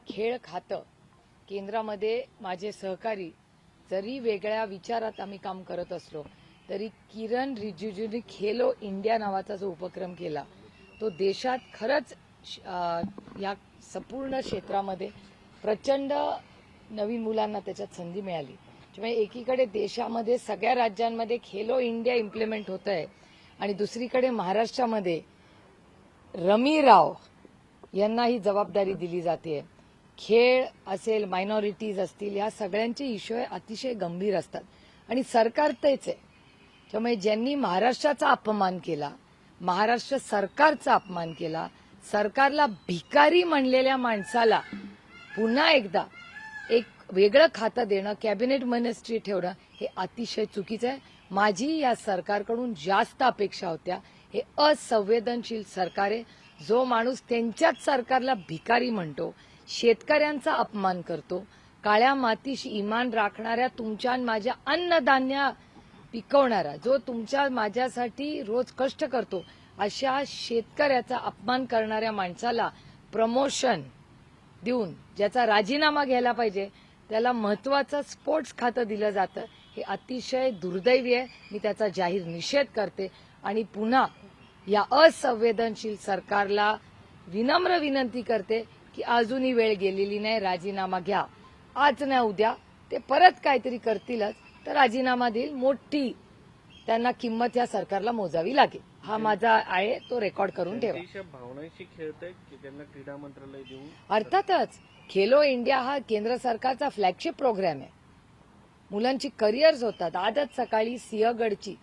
खेळ खातं केंद्रामध्ये माझे सहकारी जरी वेगळ्या विचारात आम्ही काम करत असलो तरी किरण रिजिजूंनी खेलो इंडिया नावाचा जो उपक्रम केला तो देशात खरंच या संपूर्ण क्षेत्रामध्ये प्रचंड नवीन मुलांना त्याच्यात संधी मिळाली. त्यामुळे एकीकडे देशामध्ये सगळ्या राज्यांमध्ये खेलो इंडिया इम्प्लिमेंट होत आहे आणि दुसरीकडे महाराष्ट्रामध्ये रमी राव यांना ही जबाबदारी दिली जाते. खेळ असेल, मायनॉरिटीज असतील, या सगळ्यांचे इश्यू अतिशय गंभीर असतात आणि सरकार तेच आहे. त्यामुळे ज्यांनी महाराष्ट्राचा अपमान केला, महाराष्ट्र सरकारचा अपमान केला, सरकारला भिकारी म्हणलेल्या माणसाला पुन्हा एकदा एक वेगळं खातं देणं, कॅबिनेट मिनिस्ट्री ठेवणं हे अतिशय चुकीचं आहे. माझी या सरकारकडून जास्त अपेक्षा होत्या. हे असंवेदनशील सरकार आहे. जो माणूस त्यांच्याच सरकारला भिकारी म्हणतो, शेतकऱ्यांचा अपमान करतो, काळ्या मातीशी इमान राखणाऱ्या तुमच्या आणि माझ्या अन्नधान्य पिकवणारा, जो तुमच्या माझ्यासाठी रोज कष्ट करतो, अशा शेतकऱ्याचा अपमान करणाऱ्या माणसाला प्रमोशन देऊन ज्याचा राजीनामा घ्यायला पाहिजे त्याला महत्वाचं स्पोर्ट्स खातं दिलं जातं. हे अतिशय दुर्दैवी आहे. मी त्याचा जाहीर निषेध करते आणि पुन्हा या असंवेदनशील सरकारला विनम्र विनंती करते की अजूनही वेळ गेलेली नाही, राजीनामा घ्या. आज नाही उद्या ते परत काहीतरी करतीलच तर राजीनामा देईल. मोठी त्यांना किंमत या सरकारला मोजावी लागेल. हा माझा आहे, तो रेकॉर्ड करून ठेवा. भावनांशी खेळत आहेत की त्यांना क्रीडा मंत्रालय देऊन? अर्थातच खेलो इंडिया हा केंद्र सरकारचा फ्लॅगशिप प्रोग्राम आहे. मुलांची करिअर्स होतात. आजच सकाळी सिंहगडची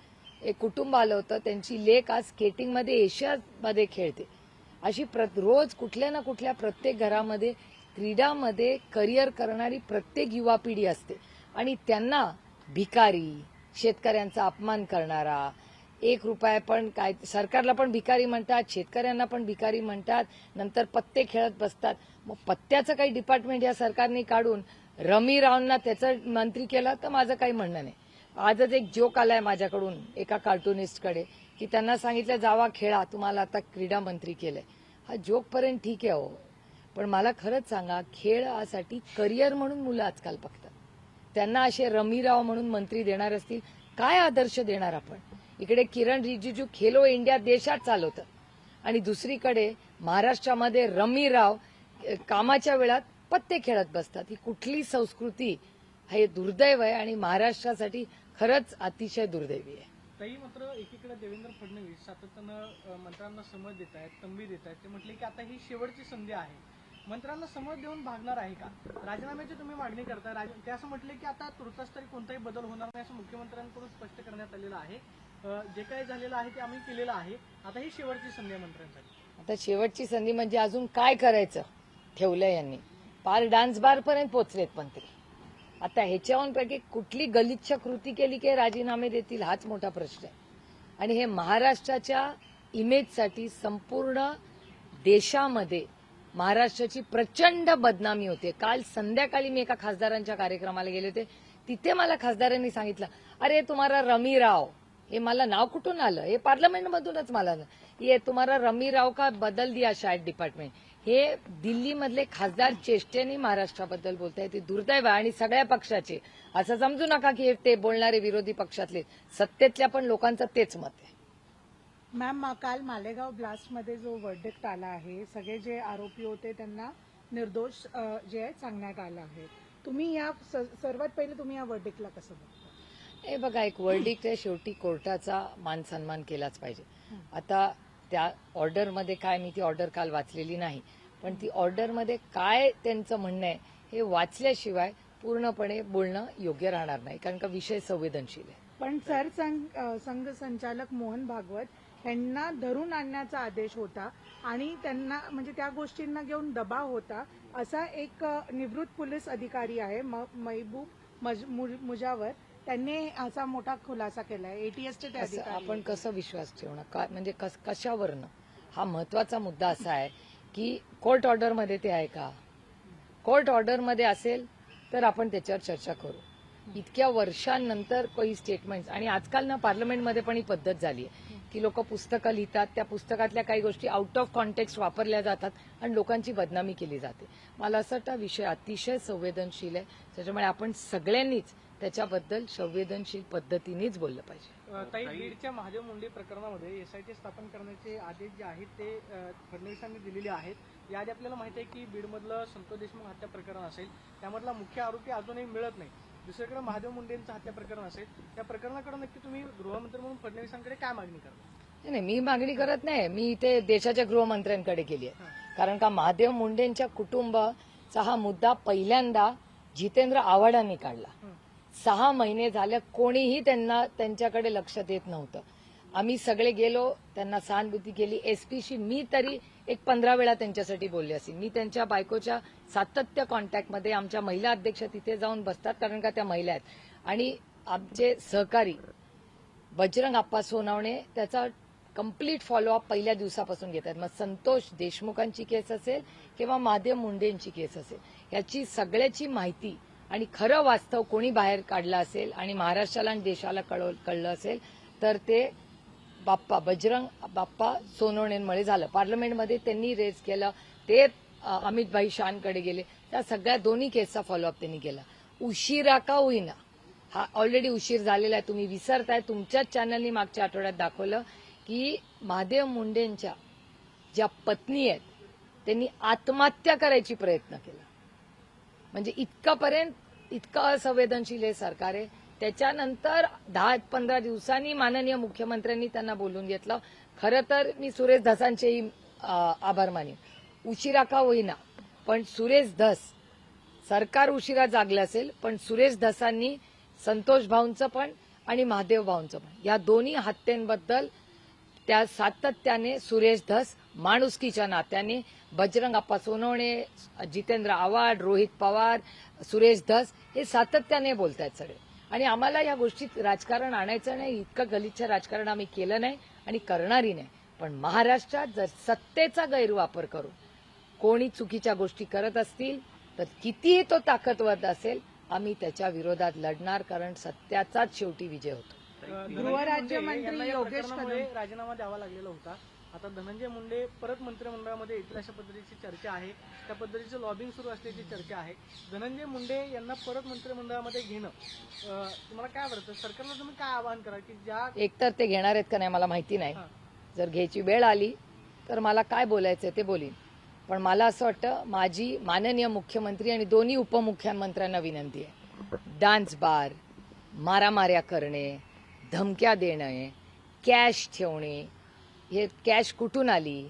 एक कुटुंब आलं होतं, त्यांची लेक आज स्केटिंगमध्ये एशियामध्ये खेळते. अशी रोज कुठल्या ना कुठल्या प्रत्येक घरामध्ये क्रीडामध्ये करिअर करणारी प्रत्येक युवा पिढी असते आणि त्यांना भिकारी, शेतकऱ्यांचा अपमान करणारा, 1 रुपया पण काय, सरकारला पण भिकारी म्हणतात, शेतकऱ्यांना पण भिकारी म्हणतात, नंतर पत्ते खेळत बसतात. मग पत्त्याचं काही डिपार्टमेंट या सरकारने काढून रमी रावना त्याचं मंत्री केलं तर माझं काही म्हणणं नाही. आजच एक जोक आलाय माझ्याकडून एका कार्टुनिस्टकडे की त्यांना सांगितलं जावा खेळा, तुम्हाला आता क्रीडा मंत्री केलंय. हा जोकपर्यंत ठीक आहे हो, पण मला खरंच सांगा, खेळासाठी करिअर म्हणून मुलं आजकाल बघतात. त्यांना असे रमीराव म्हणून मंत्री देणार असतील, काय आदर्श देणार आपण? इकडे किरण रिजिजू खेलो इंडिया देशात चालवतं आणि दुसरीकडे महाराष्ट्रामध्ये रमीराव कामाच्या वेळात पत्ते खेळत बसतात. ही कुठली संस्कृती? हे दुर्दैव आहे आणि महाराष्ट्रासाठी खरंच अतिशय दुर्दैवी आहे. तरी मात्र एकीकडे देवेंद्र फडणवीस सातत्यानं मंत्र्यांना समज देत आहेत, तंबी देत आहेत. ते म्हटले की आता ही शेवटची संधी आहे. मंत्र्यांना समज देऊन भागणार आहे का? राजीनाम्याची तुम्ही मागणी करताय. ते असं म्हटले की आता तुर्तास तरी कोणताही बदल होणार नाही असं मुख्यमंत्र्यांकडून स्पष्ट करण्यात आलेलं आहे. जे काही झालेलं आहे ते आम्ही केलेलं आहे. आता ही शेवटची संधी आहे मंत्र्यांसाठी. आता शेवटची संधी म्हणजे अजून काय करायचं ठेवलंय यांनी? पार डान्स बार पर्यंत पोहोचलेत मंत्री. आता ह्याच्याहून पैकी कुठली गलिच्छ कृती केली की राजीनामे देतील हाच मोठा प्रश्न आहे. आणि हे महाराष्ट्राच्या इमेजसाठी संपूर्ण देशामध्ये महाराष्ट्राची प्रचंड बदनामी होते. काल संध्याकाळी मी एका खासदारांच्या कार्यक्रमाला गेले होते. तिथे मला खासदारांनी सांगितलं, अरे तुम्हाला रमी राव, हे मला नाव कुठून आलं? हे पार्लमेंटमधूनच मला ये तुम्हाला रमी राव का बदल दिया शाळेत डिपार्टमेंट. हे दिल्लीमधले खासदार चेष्टेने महाराष्ट्राबद्दल बोलताय. ते दुर्दैव आहे आणि सगळ्या पक्षाचे. असं समजू नका की ते बोलणारे विरोधी पक्षातले, सत्तेतल्या पण लोकांचं तेच मत आहे. मॅम, काल मालेगाव ब्लास्टमध्ये जो वर्डिक्ट आला आहे, सगळे जे आरोपी होते त्यांना निर्दोष जे आहे सांगण्यात आलं आहे. तुम्ही या सर्वात पहिले तुम्ही या वर्डिक्टला कसं बघता? हे बघा, एक वर्डिक्ट आहे, शेवटी कोर्टाचा मान सन्मान केलाच पाहिजे. आता त्या ऑर्डरमध्ये काय, मी ती ऑर्डर काल वाचलेली नाही, पण ती ऑर्डरमध्ये काय त्यांचं म्हणणं आहे हे वाचल्याशिवाय पूर्णपणे बोलणं योग्य राहणार नाही, कारण का विषय संवेदनशील आहे. पण संघ संचालक मोहन भागवत यांना धरून आणण्याचा आदेश होता आणि त्यांना म्हणजे त्या गोष्टींना घेऊन दबाव होता, असा एक निवृत्त पोलीस अधिकारी आहे महबूब मुजावर, त्यांनी असा मोठा खुलासा केलाय. एटीएसचे ते अधिकारी. आपण कसं विश्वास ठेवणार? म्हणजे कशावरनं? हा महत्वाचा मुद्दा असा आहे की कोर्ट ऑर्डरमध्ये ते आहे का? कोर्ट ऑर्डरमध्ये असेल तर आपण त्याच्यावर चर्चा करू. इतक्या वर्षांनंतर काही स्टेटमेंट्स, आणि आजकाल ना पार्लमेंटमध्ये पण ही पद्धत झाली आहे की लोक पुस्तकं लिहितात, त्या पुस्तकातल्या काही गोष्टी आउट ऑफ कॉन्टेक्स्ट वापरल्या जातात आणि लोकांची बदनामी केली जाते. मला असं वाटतं विषय अतिशय संवेदनशील आहे, त्याच्यामुळे आपण सगळ्यांनीच त्याच्याबद्दल संवेदनशील पद्धतीनेच बोललं पाहिजे. ताई, बीडच्या महादेव मुंडे प्रकरणामध्ये एसआयटी स्थापन करण्याचे आदेश जे आहेत ते फडणवीसांनी दिलेले आहेत. याआधी आपल्याला माहिती आहे की बीडमधलं संतोष देशमुख हत्या प्रकरण असेल, त्यामधला मुख्य आरोपी अजूनही मिळत नाही. दुसरीकडे महादेव मुंडेंचं हत्या प्रकरण असेल, त्या प्रकरणाकडे नक्की तुम्ही गृहमंत्री म्हणून फडणवीसांकडे काय मागणी करता? नाही, मी मागणी करत नाही. मी इथे देशाच्या गृहमंत्र्यांकडे केली आहे. कारण का महादेव मुंडेंच्या कुटुंबाचा हा मुद्दा पहिल्यांदा जितेंद्र आव्हाडांनी काढला. 6 महिने झाले कोणीही त्यांच्याकडे लक्ष देत नव्हतं. आम्ही सगळे गेलो, त्यांना सहानुभूती केली. एसपीशी मी तरी एक 15 वेळा त्यांच्यासाठी बोलले असेल. मी त्यांच्या बायकोच्या सातत्य कॉन्टॅक्टमध्ये, आमच्या महिला अध्यक्ष तिथे जाऊन बसतात कारण का त्या महिला आहेत. आणि आमचे सहकारी बजरंग आप्पा सोनवणे त्याचा कंप्लीट फॉलोअप पहिल्या दिवसापासून घेतात. मग संतोष देशमुखांची केस असेल किंवा महादेव मुंडेंची केस असेल, याची सगळ्याची माहिती आणि खरं वास्तव कोणी बाहेर काढलं असेल आणि महाराष्ट्राला आणि देशाला कळलं असेल तर ते बजरंग बाप्पा सोनवणेंमुळे झालं. पार्लमेंटमध्ये त्यांनी रेज केलं, ते अमित भाई शानकडे गेले, त्या सगळ्या दोन्ही केसचा फॉलोअप त्यांनी केला. उशिरा का होईना, हा ऑलरेडी उशीर झालेला आहे. तुम्ही विसरताय. तुमच्याच चॅनलनी मागच्या आठवड्यात दाखवलं की महादेव मुंडेंच्या ज्या पत्नी आहेत त्यांनी आत्महत्या करायची प्रयत्न केला. म्हणजे इतकं असंवेदनशील हे सरकार आहे. त्याच्यानंतर 10-15 दिवसांनी माननीय मुख्यमंत्र्यांनी त्यांना बोलून घेतलं. खरं तर मी सुरेश धसांचेही आभार मानेन. उशिरा का होईना पण सुरेश धस, सरकार उशिरा जागलं असेल पण सुरेश धसांनी संतोष भाऊंचं पण आणि महादेव भाऊंचं पण या दोन्ही हत्यांबद्दल त्या सातत्याने सुरेश धस माणुसकीच्या नात्याने, बजरंग आप्पा सोनवणे, जितेंद्र आव्हाड, रोहित पवार, सुरेश धस हे सातत्याने बोलतायत सगळे. आणि आम्हाला या गोष्टीत राजकारण आणायचं नाही. इतकं गलिच्छ राजकारण आम्ही केलं नाही आणि करणारही नाही. पण महाराष्ट्रात जर सत्तेचा गैरवापर करून कोणी चुकीच्या गोष्टी करत असतील तर कितीही तो ताकदवर असेल, आम्ही त्याच्या विरोधात लढणार. कारण सत्याचाच शेवटी विजय होतो. गृहराज्यमंत्री योगेश कदम राजीनामा द्यावा लागलेला होता. आता धनंजय मुंडे परत मंत्रिमंडळामध्ये येतील अशा पद्धतीची चर्चा आहे. त्या पद्धतीचं लॉबिंग सुरू असल्याची चर्चा आहे. धनंजय मुंडे यांना परत मंत्रिमंडळामध्ये घेणं तुम्हाला काय वाटतं? सरकारला तुम्ही काय आवाहन करा की ज्या एकतर ते घेणार आहेत का नाही मला माहिती नाही. जर घ्यायची वेळ आली तर मला काय बोलायचं ते बोलीन. पण मला असं वाटतं माझी माननीय मुख्यमंत्री आणि दोन्ही उपमुख्यमंत्र्यांना विनंती आहे, डान्स बार, मारामाऱ्या करणे, धमक्या देणे, कॅश ठेवणे, हे कॅश कुठून आली,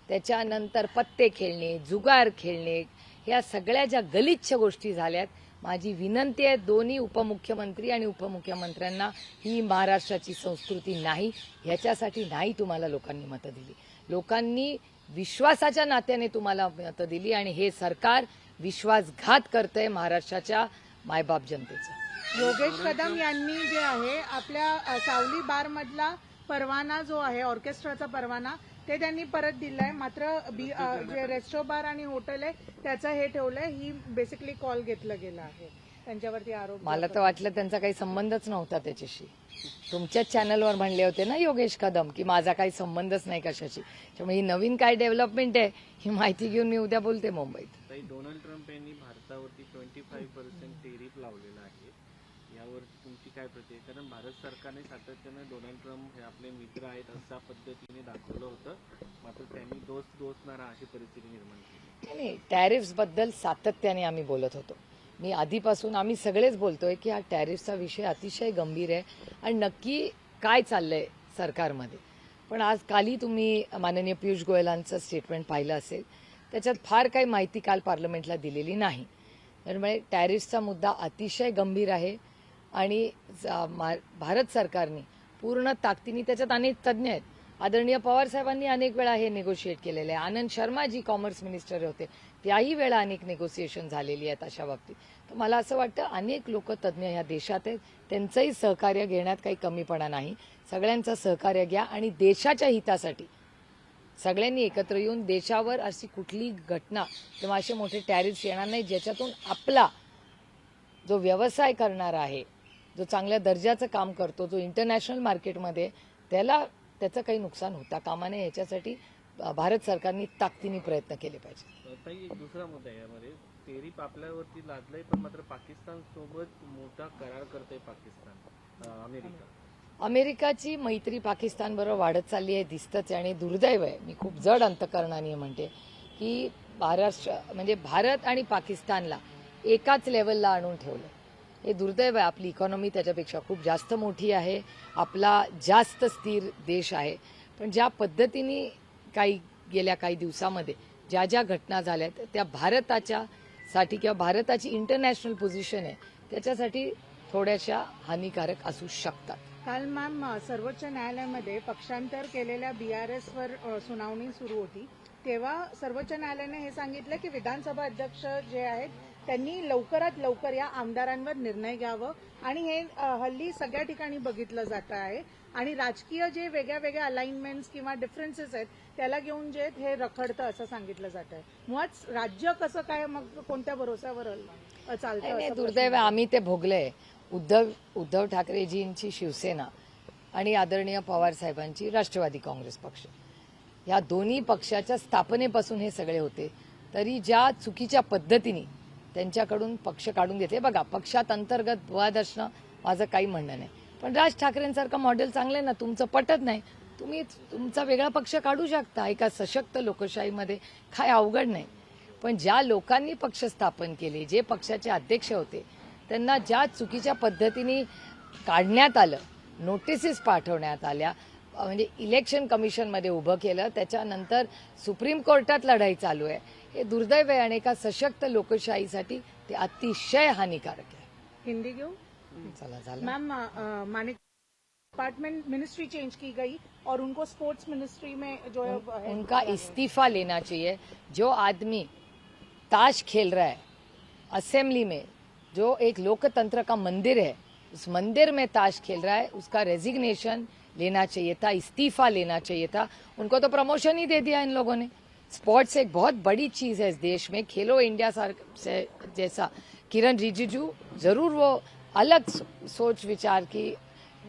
त्याच्यानंतर पत्ते खेळणे, जुगार खेळणे, ह्या सगळ्या ज्या गलिच्छ गोष्टी झाल्यात, माझी विनंती आहे दोन्ही उपमुख्यमंत्री आणि उपमुख्यमंत्र्यांना, ही महाराष्ट्राची संस्कृती नाही. ह्याच्यासाठी नाही तुम्हाला लोकांनी मतं दिली. लोकांनी विश्वासाच्या नात्याने तुम्हाला मतं दिली आणि हे सरकार विश्वासघात करतंय महाराष्ट्राच्या मायबाप जनतेचा. योगेश कदम यांनी जे आहे आपल्या सावली बार मधला परवाना जो आहे ऑर्केस्ट्राचा परवाना ते त्यांनी परत दिलाय. मात्र जे रेस्टो बार आणि हॉटेल आहे त्याचं हे ठेवलंय. ही बेसिकली कॉल घेतलं गेलं आहे. त्यांच्यावरती आरोप. मला तर वाटलं त्यांचा काही संबंधच नव्हता त्याच्याशी. तुमच्याच चॅनलवर म्हणले होते ना योगेश कदम की माझा काही संबंधच नाही कशाशी. त्यामुळे ही नवीन काय डेव्हलपमेंट आहे ही माहिती घेऊन मी उद्या बोलते मुंबईत. डोनाल्ड ट्रम्प यांनी भारतावरती 25% टेरिफ लावलेला आहे. यावर तुमची काय प्रतिक्रिया? कारण भारत सरकारने सातत्याने डोनाल्ड ट्रम्प हे आपले मित्र आहेत अशा पद्धतीने दाखवलं होतं, मात्र त्यांनी दोस्त ना अशी परिस्थिती निर्माण केली. नाही, टॅरिफ्स बद्दल सातत्याने आम्ही बोलत होतो. मी आधीपासून आम्ही सगळेच बोलतोय की हा टॅरिफचा विषय अतिशय गंभीर आहे आणि नक्की काय चाललंय सरकारमध्ये. पण आज कालही तुम्ही माननीय पियुष गोयलांचं स्टेटमेंट पाहिलं असेल, त्याच्यात फार काही माहिती काल पार्लमेंटला दिलेली नाही. त्यामुळे टॅरिफचा मुद्दा अतिशय गंभीर आहे आणि भारत सरकारने पूर्ण ताकदीने, त्याच्यात अनेक तज्ज्ञ आहेत, आदरणीय पवार साहेबांनी अनेक वेळा हे नेगोशिएट केलेलं आहे. आनंद शर्मा जी कॉमर्स मिनिस्टर होते त्याही वेळा अनेक नेगोसिएशन झालेली आहेत अशा बाबतीत. तर मला असं वाटतं अनेक लोक तज्ज्ञ ह्या देशात आहेत, त्यांचंही सहकार्य घेण्यात काही कमीपणा नाही. सगळ्यांचं सहकार्य घ्या आणि देशाच्या हितासाठी सगळ्यांनी एकत्र येऊन देशावर अशी कुठली घटना किंवा असे मोठे टॅरिफ्स येणार नाही ज्याच्यातून आपला जो व्यवसाय करणारा आहे, जो चांगल्या दर्जाचं काम करतो, जो इंटरनॅशनल मार्केटमध्ये त्याचं काही नुकसान होता कामा नये याच्यासाठी भारत सरकारने ताकदीने प्रयत्न केले पाहिजे. ताई, एक दुसरा मुद्दा आहे यामध्ये. टेरिफ आपल्यावरती लादलंय, पण मात्र पाकिस्तान सोबत मोठा करार करतंय अमेरिका. अमेरिकाची मैत्री पाकिस्तानबरोबर वाढत चालली आहे दिसतंच आहे. आणि दुर्दैव आहे, मी खूप जड अंतकरणाने म्हणते की भारत आणि पाकिस्तानला एकाच लेवलला आणून ठेवलं. हे दुर्दैव आहे. आपली इकॉनॉमी त्याच्यापेक्षा खूप जास्त मोठी आहे, आपला जास्त स्थिर देश आहे. पण ज्या पद्धतीने गेल्या काही दिवसामध्ये ज्या घटना झाल्यात त्या भारताच्यासाठी किंवा भारताची इंटरनॅशनल पोझिशन आहे त्याच्यासाठी थोड्याशा हानिकारक असू शकतात. काल मॅम सर्वोच्च न्यायालयामध्ये पक्षांतर केलेल्या BRS वर सुनावणी सुरू होती, तेव्हा सर्वोच्च न्यायालयाने हे सांगितलं की विधानसभा अध्यक्ष जे आहेत त्यांनी लवकरात लवकर या आमदारांवर निर्णय घ्यावं. आणि हे हल्ली सगळ्या ठिकाणी बघितलं जात आहे. आणि राजकीय जे वेगळ्या वेगळ्या अलाइनमेंट्स किंवा डिफरन्सेस आहेत त्याला घेऊन जे हे रखडतं असं सांगितलं जात आहे. मुळात राज्य कसं काय मग कोणत्या भरोश्यावर चालतं? नाही, दुर्दैव आहे. आम्ही ते भोगलंय. उद्धव ठाकरेजींची शिवसेना आणि आदरणीय पवार साहेबांची राष्ट्रवादी काँग्रेस पक्ष, या दोन्ही पक्षाच्या स्थापनेपासून हे सगळे होते. तरी ज्या चुकीच्या पद्धतीने त्यांच्याकडून पक्ष काढून घेतले, बघा, पक्षात अंतर्गत वाद असणं माझं काही म्हणणं नाही, पण राज ठाकरेंसारखं मॉडेल चांगलं आहे ना. तुमचं पटत नाही, तुम्ही तुमचा वेगळा पक्ष काढू शकता. एका सशक्त लोकशाहीमध्ये काय अवघड नाही. पण ज्या लोकांनी पक्ष स्थापन केले, जे पक्षाचे अध्यक्ष होते, त्यांना ज्या चुकीच्या पद्धतीने काढण्यात आलं, नोटिसेस पाठवण्यात आल्या, म्हणजे इलेक्शन कमिशनमध्ये उभं केलं, त्याच्यानंतर सुप्रीम कोर्टात लढाई चालू आहे. हे दुर्दैव आहे आणि एका सशक्त लोकशाहीसाठी ते अतिशय हानिकारक आहे. हिंदी घेऊ. चला झालं. मैम मानिक डिपार्टमेंट मिनिस्ट्री चेंज की गई और उनको स्पोर्ट्स मिनिस्ट्री में जो है उनका इस्तीफा लेना चाहिए. जो आदमी ताश खेल रहा है असेंबली में, जो एक लोकतंत्र का मंदिर है, उस मंदिर में ताश खेल रहा है, उसका रेजिग्नेशन लेना चाहिए था, इस्तीफा लेना चाहिए था. उनको तो promotion he they Diya in लोगों ने. स्पोर्ट्स एक बहुत बड़ी चीज है इस देश में. खेलो इंडिया से जैसा किरण रिजिजू जरूर वो अलग सोच विचार की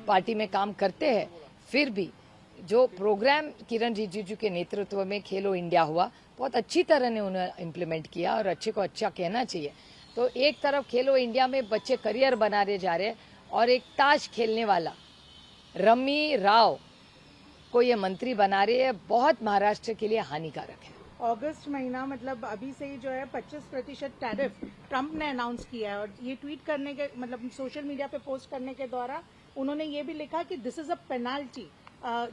पार्टी में काम करते हैं, फिर भी जो प्रोग्राम किरण रिजिजू के नेतृत्व में खेलो इंडिया हुआ, बहुत अच्छी तरह ने उन्हें इम्प्लीमेंट किया और अच्छे को अच्छा कहना चाहिए. तो एक तरफ खेलो इंडिया में बच्चे करियर बनाने जा रहे हैं और एक ताश खेलने वाला रमी राव को ये मंत्री बना रहे हैं. बहुत महाराष्ट्र के लिए हानिकारक है. अगस्त महीना मतलब अभी से ही जो है 25% टैरिफ ट्रंप ने अनाउंस किया है. और ये ट्वीट करने के मतलब सोशल मीडिया पे पोस्ट करने के द्वारा उन्होंने ये भी लिखा कि दिस इज अ पेनाल्टी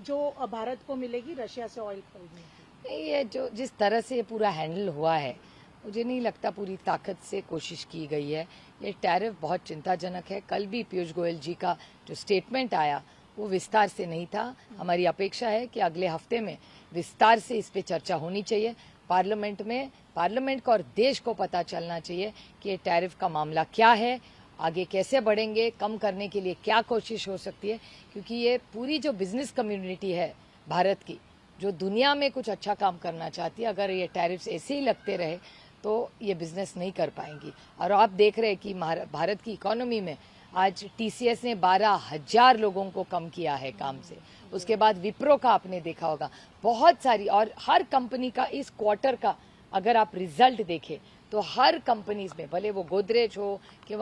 जो भारत को मिलेगी रशिया से ऑयल खरीदने की. ये जो जिस तरह से ये पूरा हैंडल हुआ है, मुझे नहीं लगता पूरी ताकत से कोशिश की गई है. ये टैरिफ बहुत चिंताजनक है. कल भी पीयूष गोयल जी का जो स्टेटमेंट आया वो विस्तार से नहीं था. हमारी अपेक्षा है कि अगले हफ्ते में विस्तार से इस पे चर्चा होनी चाहिए पार्लियामेंट में. पार्लियामेंट को और देश को पता चलना चाहिए कि ये टैरिफ का मामला क्या है, आगे कैसे बढ़ेंगे, कम करने के लिए क्या कोशिश हो सकती है. क्योंकि ये पूरी जो बिजनेस कम्युनिटी है भारत की, जो दुनिया में कुछ अच्छा काम करना चाहती है, अगर ये टैरिफ्स ऐसे ही लगते रहे तो ये बिजनेस नहीं कर पाएंगी. और आप देख रहे हैं कि भारत की इकोनॉमी में आज TCS ने 12,000 लोगों को कम किया है काम से. उसके बाद विप्रो का आपने देखा होगा, बहुत सारी, और हर कंपनी का इस क्वार्टर का अगर आप रिजल्ट देखें तो हर कंपनीज में, भले वो गोदरेज हो कि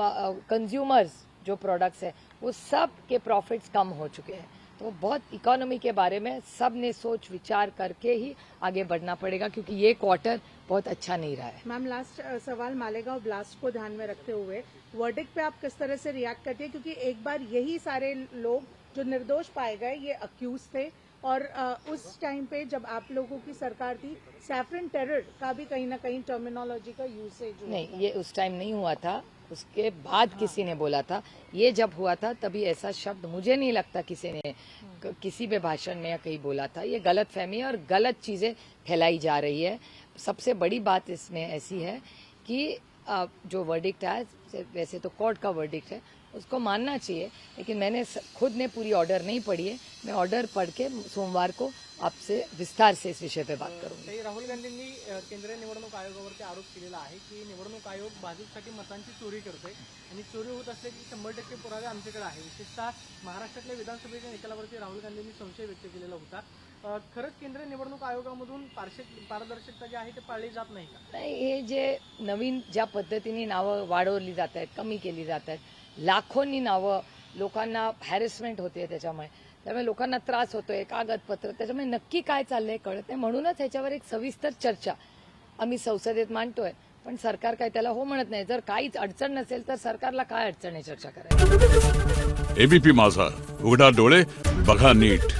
कंज्यूमर्स जो प्रोडक्ट्स है, वो सब के प्रॉफिट्स कम हो चुके हैं. तो बहुत इकोनॉमी के बारे में सब ने सोच विचार करके ही आगे बढ़ना पड़ेगा, क्योंकि ये क्वार्टर बहुत अच्छा नहीं रहा है. मैम लास्ट सवाल, मालेगांव ब्लास्ट को ध्यान में रखते हुए वर्डिक्ट पे आप किस तरह से रिएक्ट करती है? क्योंकि एक बार यही सारे लोग जो निर्दोष पाए गए ये अक्यूज थे, और उस टाइम पे जब आप लोगों की सरकार थी, सैफरन टेरर का भी कहीं ना कहीं टर्मिनोलॉजी का यूसेज नहीं, ये उस टाइम नहीं हुआ था, उसके बाद किसी ने बोला था. ये जब हुआ था तभी ऐसा शब्द मुझे नहीं लगता किसी ने किसी भी भाषण में या कहीं बोला था. ये गलत फहमी और गलत चीजें फैलाई जा रही है. सबसे बड़ी बात इसमें ऐसी है कि जो वर्डिक्ट है, वैसे तो कोर्ट का वर्डिक्ट है, उसको मानना चाहिए, लेकिन मैंने खुद ने पूरी ऑर्डर नहीं पढ़ी है। मैं ऑर्डर पढ़ के सोमवार को आपसे विस्तार से इस विषय पे बात करूंगी। ताई, राहुल गांधींनी केंद्रीय निवडणूक आयोगावरती आरोप केलेला आहे की निवडणूक आयोग भाजपसाठी मतांची चोरी करतोय आणि चोरी होत असल्याची 100% पुरावे आमच्याकडे आहे। विशेषतः महाराष्ट्रातल्या विधानसभेच्या निकालावरती राहुल गांधींनी संशय व्यक्त केलेला होता। खरंच केंद्रीय निवडणूक आयोगामधून पारदर्शकता जी आहे ती पाळली जात नाही का? नाही, हे जे नवीन ज्या पद्धतीने नावं वाढवली जात आहेत, कमी केली जात आहेत, लाखोंनी नावं लोकांना हॅरेसमेंट होते त्यामुळे लोकांना त्रास होतोय, कागदपत्र, त्याच्यामुळे नक्की काय चाललंय कळत नाही। म्हणूनच ह्याच्यावर एक सविस्तर चर्चा आम्ही संसदेत मांडतोय, पण सरकार काय त्याला हो म्हणत नाही। जर काहीच अडचण नसेल तर सरकारला काय अडचण आहे चर्चा करायला? एबीपी माझा, उघडा डोळे बघा नीट.